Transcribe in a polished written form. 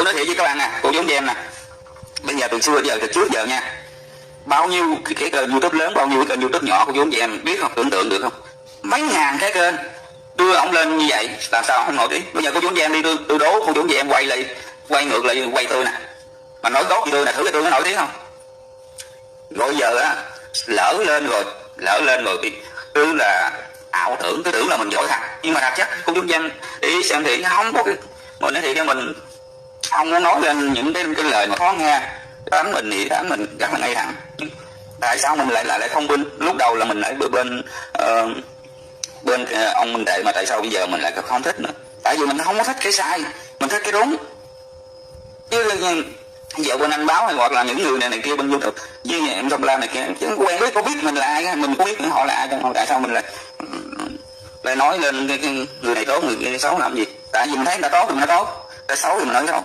tôi nói thiệt với các bạn nè, cô chú anh chị em nè, bây giờ từ xưa giờ từ trước giờ nha, bao nhiêu cái kênh YouTube lớn, bao nhiêu cái kênh YouTube nhỏ, cô chú anh chị em biết không, tưởng tượng được không? Mấy ngàn cái kênh đưa ông lên như vậy, làm sao không nổi tiếng? Bây giờ cô chú anh chị em đi, tôi đố cô chú anh chị em quay ngược lại quay tôi nè, mà nói tốt như tôi nè, thử cái tôi có nổi tiếng không? Rồi giờ á, lỡ lên rồi cứ là ảo tưởng, cứ tưởng là mình giỏi thật, nhưng mà thật chất cô chú anh chị em đi xem thì không có cái, mình nói thì cho mình không có nói lên những cái lời mà khó nghe, đánh mình thì đánh mình rất là ngay thẳng. Tại sao mình lại không bên lúc đầu là mình lại bên ông Minh Đệ, mà tại sao bây giờ mình lại không thích nữa? Tại vì mình không có thích cái sai, mình thích cái đúng. Chứ giờ bên anh Báo hay hoặc là những người này kia bên YouTube với em Sông Lam này kia chứ không quen biết, có biết mình là ai, mình có biết họ là ai không? Tại sao mình lại nói lên cái người này tốt người kia xấu làm gì? Tại vì mình thấy người ta tốt thì mình nói tốt, người ta xấu thì mình nói xấu.